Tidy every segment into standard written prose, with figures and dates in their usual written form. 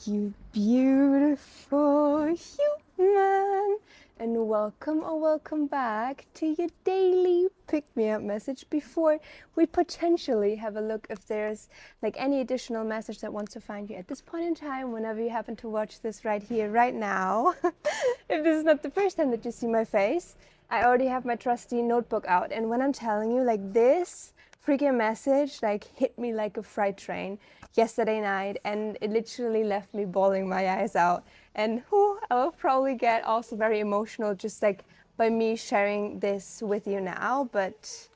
You beautiful human, and welcome or welcome back to your daily pick-me-up message before we potentially have a look if there's like any additional message that wants to find you at this point in time, whenever you happen to watch this right here, right now. If this is not the first time that you see my face, I already have my trusty notebook out, and when I'm telling you, like, this freaking message like hit me like a freight train yesterday night, and it literally left me bawling my eyes out. And I will probably get also very emotional just like by me sharing this with you now. But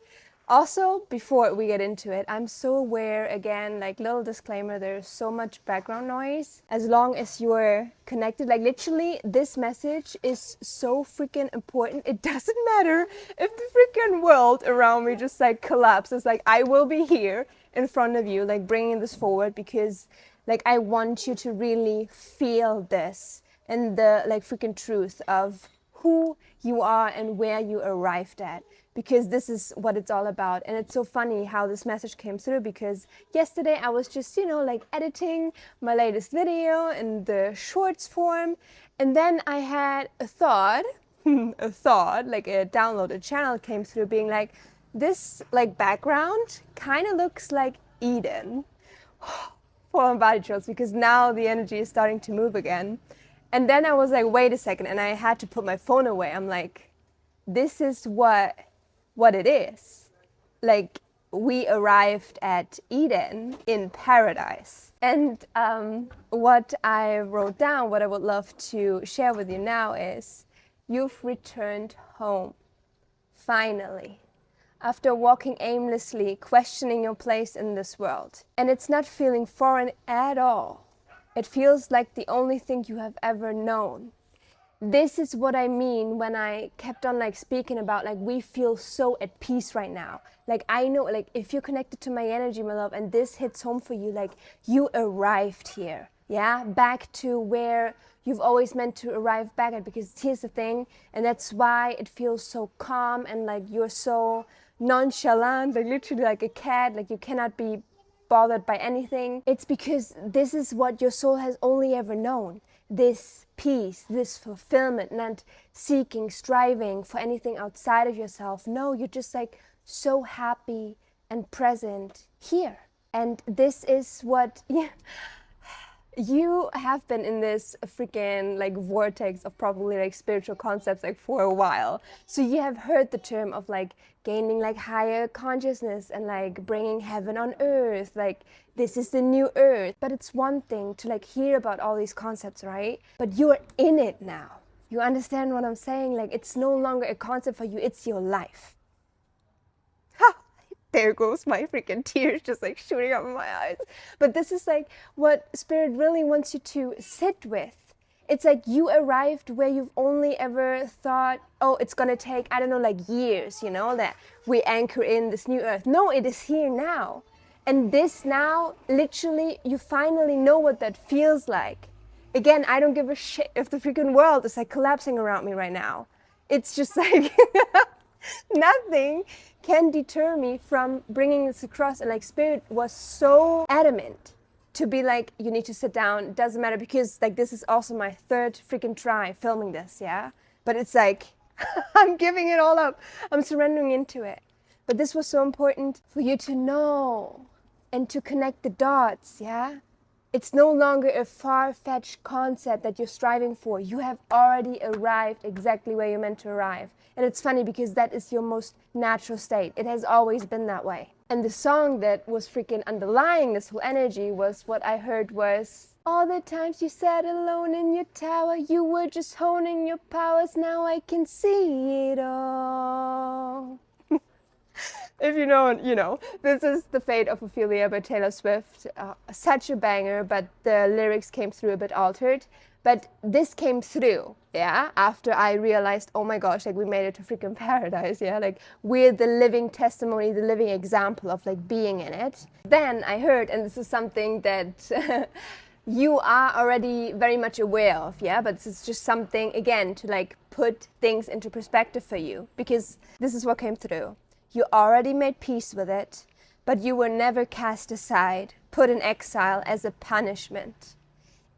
also, before we get into it, I'm so aware, again, like, little disclaimer, there's so much background noise. As long as you're connected, like, literally, this message is so freaking important. It doesn't matter if the freaking world around me just, like, collapses. Like, I will be here in front of you, like, bringing this forward because, like, I want you to really feel this and the, like, freaking truth of who you are and where you arrived at, because this is what it's all about. And it's so funny how this message came through, because yesterday I was just, like, editing my latest video in the shorts form, and then I had a thought, like a downloaded channel came through being like, this like background kind of looks like Eden. Full body chills, because now the energy is starting to move again. And then I was like, wait a second, and I had to put my phone away. I'm like, this is what it is. Like, we arrived at Eden in paradise. And what I wrote down, what I would love to share with you now is, you've returned home, finally. After walking aimlessly, questioning your place in this world. And it's not feeling foreign at all. It feels like the only thing you have ever known. This is what I mean when I kept on like speaking about like we feel so at peace right now. Like, I know, like, if you're connected to my energy, my love, and this hits home for you, like, you arrived here, yeah? Back to where you've always meant to arrive back at, because here's the thing, and that's why it feels so calm and like you're so nonchalant, like literally like a cat, like you cannot be bothered by anything. It's because this is what your soul has only ever known. This peace, this fulfillment, not seeking, striving for anything outside of yourself. No, you're just like so happy and present here. And this is what, you have been in this freaking like vortex of probably like spiritual concepts like for a while. So you have heard the term of like gaining like higher consciousness and like bringing heaven on earth, like this is the new earth. But it's one thing to like hear about all these concepts, right? But you're in it now. You understand what I'm saying? Like, it's no longer a concept for you, it's your life. There goes my freaking tears just like shooting up in my eyes. But this is like what Spirit really wants you to sit with. It's like you arrived where you've only ever thought, oh, it's gonna take, I don't know, like years, that we anchor in this new earth. No, it is here now. And this now, literally, you finally know what that feels like. Again, I don't give a shit if the freaking world is like collapsing around me right now. It's just like nothing can deter me from bringing this across. And like Spirit was so adamant to be like, you need to sit down, it doesn't matter, because like this is also my third freaking try filming this, yeah? But it's like, I'm giving it all up, I'm surrendering into it. But this was so important for you to know and to connect the dots, yeah? It's no longer a far-fetched concept that you're striving for. You have already arrived exactly where you're meant to arrive. And it's funny because that is your most natural state. It has always been that way. And the song that was freaking underlying this whole energy was, what I heard was, all the times you sat alone in your tower, you were just honing your powers, now I can see it all. If you know, you know. This is The Fate of Ophelia by Taylor Swift. Such a banger, but the lyrics came through a bit altered. But this came through, yeah, after I realized, oh my gosh, like we made it to freaking paradise, yeah? Like we're the living testimony, the living example of like being in it. Then I heard, and this is something that you are already very much aware of, yeah? But this is just something, again, to like put things into perspective for you, because this is what came through. You already made peace with it, but you were never cast aside, put in exile as a punishment.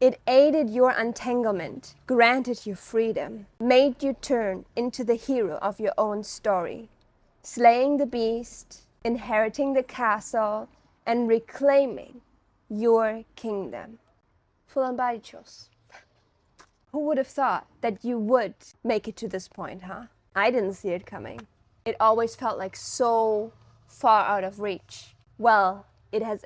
It aided your untanglement, granted you freedom, made you turn into the hero of your own story, slaying the beast, inheriting the castle, and reclaiming your kingdom. Full body chills. Who would have thought that you would make it to this point, huh? I didn't see it coming. It always felt like so far out of reach. Well,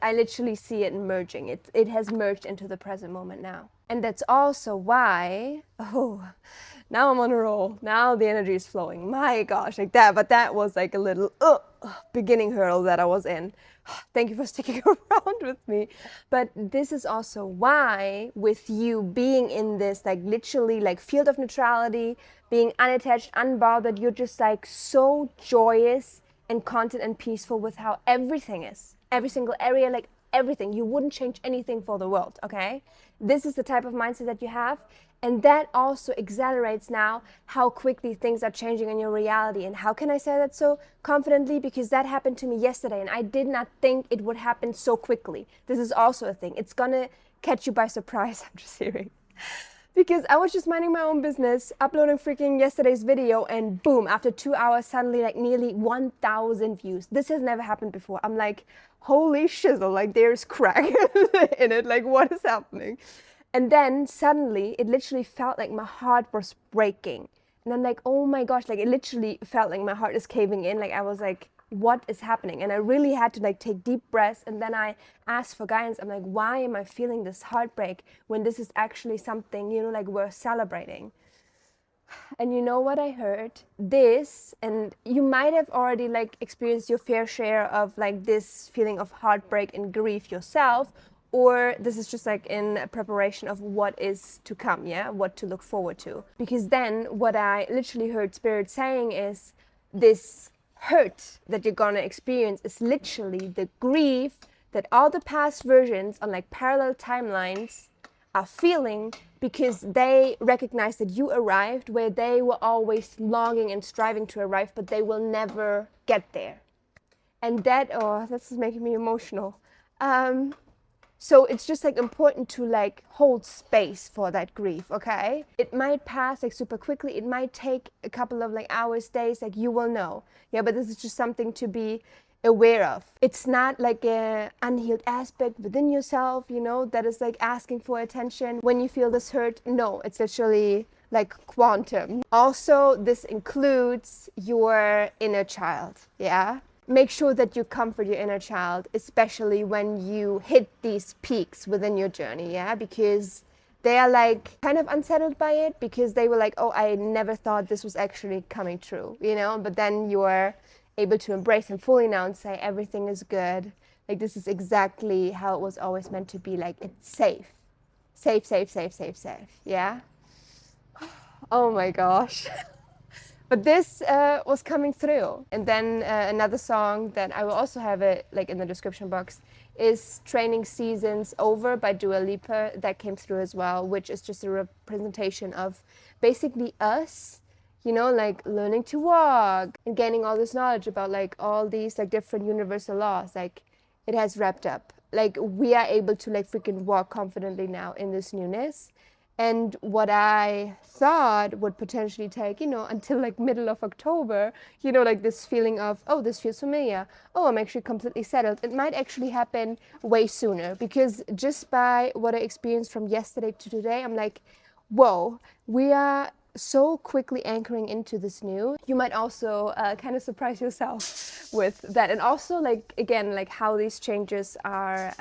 I literally see it merging. It has merged into the present moment now. And that's also why, now I'm on a roll. Now the energy is flowing. My gosh, like that. But that was like a little beginning hurdle that I was in. Thank you for sticking around with me. But this is also why, with you being in this like literally like field of neutrality, being unattached, unbothered, you're just like so joyous and content and peaceful with how everything is. Every single area, like everything. You wouldn't change anything for the world, okay? This is the type of mindset that you have. And that also accelerates now how quickly things are changing in your reality. And how can I say that so confidently? Because that happened to me yesterday and I did not think it would happen so quickly. This is also a thing. It's gonna catch you by surprise, I'm just hearing. Because I was just minding my own business, uploading freaking yesterday's video, and boom, after 2 hours, suddenly like nearly 1,000 views. This has never happened before. I'm like, holy shizzle, like there's crack in it, like what is happening? And then suddenly it literally felt like my heart was breaking. And I'm like, oh my gosh, like it literally felt like my heart is caving in. Like I was like, what is happening? And I really had to like take deep breaths. And then I asked for guidance. I'm like, why am I feeling this heartbreak when this is actually something, you know, like we're celebrating? And you know what I heard? This, and you might have already like experienced your fair share of like this feeling of heartbreak and grief yourself, or this is just like in preparation of what is to come, yeah? What to look forward to. Because then what I literally heard Spirit saying is this hurt that you're gonna experience is literally the grief that all the past versions on like parallel timelines are feeling, because they recognize that you arrived where they were always longing and striving to arrive, but they will never get there. And that, this is making me emotional. So it's just like important to like hold space for that grief, okay? It might pass like super quickly. It might take a couple of like hours, days, like you will know. Yeah, but this is just something to be aware of. It's not like a unhealed aspect within yourself, you know, that is like asking for attention when you feel this hurt. No, it's literally like quantum. Also, this includes your inner child, yeah? Make sure that you comfort your inner child, especially when you hit these peaks within your journey, yeah? Because they are like kind of unsettled by it, because they were like, oh, I never thought this was actually coming true, you know? But then you're able to embrace them fully now and say everything is good. Like this is exactly how it was always meant to be. Like it's safe. Safe, safe, safe, safe, safe, yeah? Oh my gosh. But this was coming through. And then another song that I will also have it like in the description box is Training Seasons Over by Dua Lipa. That came through as well, which is just a representation of basically us, you know, like learning to walk and gaining all this knowledge about like all these like different universal laws. Like it has wrapped up. Like we are able to like freaking walk confidently now in this newness. And what I thought would potentially take, you know, until like middle of October, you know, like this feeling of, oh, this feels familiar. Oh, I'm actually completely settled. It might actually happen way sooner, because just by what I experienced from yesterday to today, I'm like, whoa, we are so quickly anchoring into this new. You might also kind of surprise yourself with that. And also like, again, like how these changes are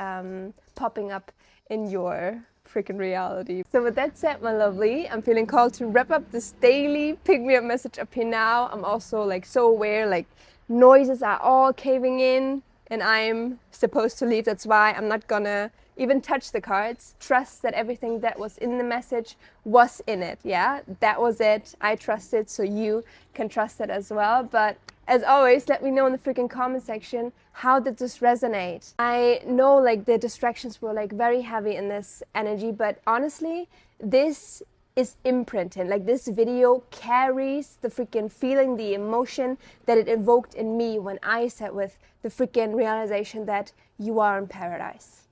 popping up in your freaking reality. So with that said, my lovely, I'm feeling called to wrap up this daily pick me up message up here now. I'm also like so aware, like noises are all caving in and I'm supposed to leave. That's why I'm not gonna even touch the cards. Trust that everything that was in the message was in it. Yeah, that was it. I trust it, so you can trust it as well. But as always, let me know in the freaking comment section, how did this resonate? I know like the distractions were like very heavy in this energy, but honestly, this is imprinted. Like this video carries the freaking feeling, the emotion that it evoked in me when I sat with the freaking realization that you are in paradise.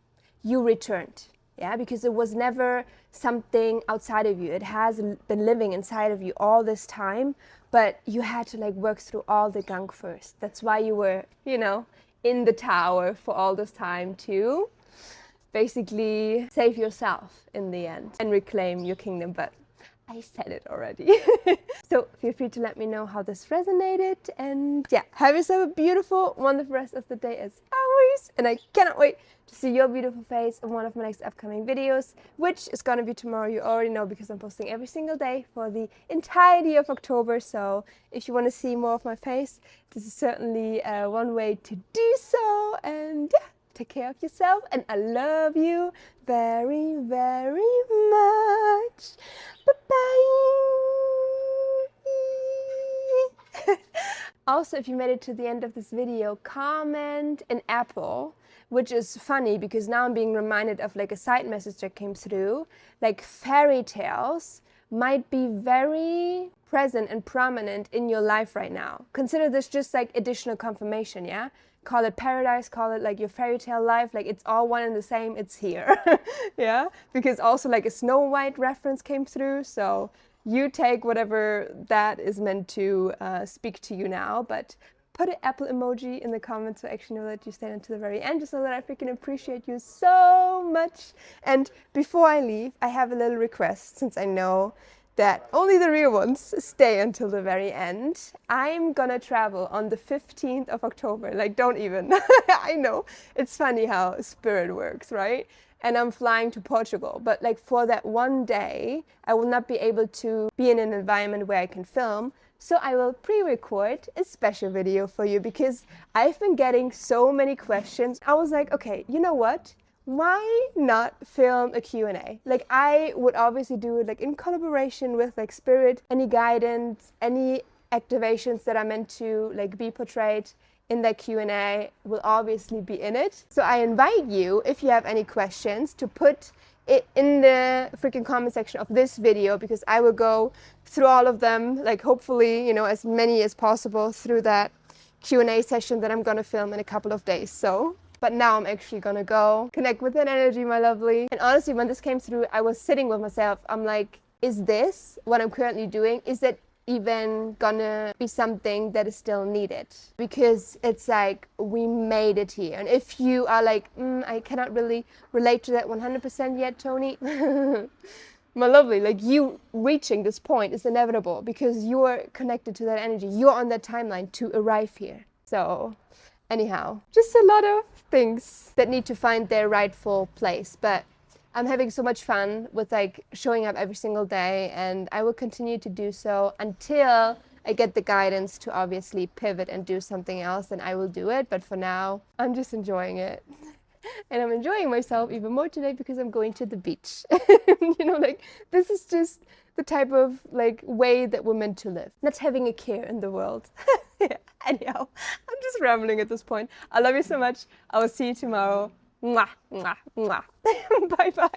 You returned. Yeah, because it was never something outside of you. It has been living inside of you all this time, but you had to like work through all the gunk first. That's why you were, you know, in the tower for all this time to basically save yourself in the end and reclaim your kingdom. But I said it already. So feel free to let me know how this resonated, and yeah, have yourself a beautiful, wonderful rest of the day as always, and I cannot wait to see your beautiful face in one of my next upcoming videos, which is gonna be tomorrow. You already know because I'm posting every single day for the entirety of October. So if you want to see more of my face, this is certainly one way to do so. And yeah, take care of yourself, and I love you very, very much. Bye-bye. Also, if you made it to the end of this video, comment an apple, which is funny because now I'm being reminded of like a side message that came through. Like fairy tales might be very present and prominent in your life right now. Consider this just like additional confirmation, yeah? Call it paradise, call it like your fairy tale life, like it's all one and the same, it's here. Yeah, because also like a Snow White reference came through, so you take whatever that is meant to speak to you now, but put an apple emoji in the comments so I actually know that you stayed until the very end, just so that I freaking appreciate you so much. And before I leave, I have a little request, since I know that only the real ones stay until the very end. I'm gonna travel on the 15th of October. Like, don't even. I know. It's funny how spirit works, right? And I'm flying to Portugal. But like for that one day, I will not be able to be in an environment where I can film. So I will pre-record a special video for you because I've been getting so many questions. I was like, okay, you know what? Why not film a Q&A? Like, I would obviously do it like in collaboration with like spirit, any guidance, any activations that are meant to like be portrayed in that Q&A will obviously be in it. So I invite you, if you have any questions, to put it in the freaking comment section of this video, because I will go through all of them, like hopefully, you know, as many as possible through that Q&A session that I'm gonna film in a couple of days. So but now I'm actually gonna go connect with that energy, my lovely. And honestly, when this came through, I was sitting with myself. I'm like, is this what I'm currently doing? Is it even gonna be something that is still needed? Because it's like, we made it here. And if you are like, I cannot really relate to that 100% yet, Tony, my lovely, like you reaching this point is inevitable because you're connected to that energy. You're on that timeline to arrive here. So anyhow, just a lot of things that need to find their rightful place. But I'm having so much fun with like showing up every single day, and I will continue to do so until I get the guidance to obviously pivot and do something else, and I will do it. But for now, I'm just enjoying it. And I'm enjoying myself even more today because I'm going to the beach. You know, like this is just the type of like way that we're meant to live, not having a care in the world. Yeah. Anyhow, I'm just rambling at this point. I love you so much. I will see you tomorrow. Mwah, mwah, mwah. Bye bye.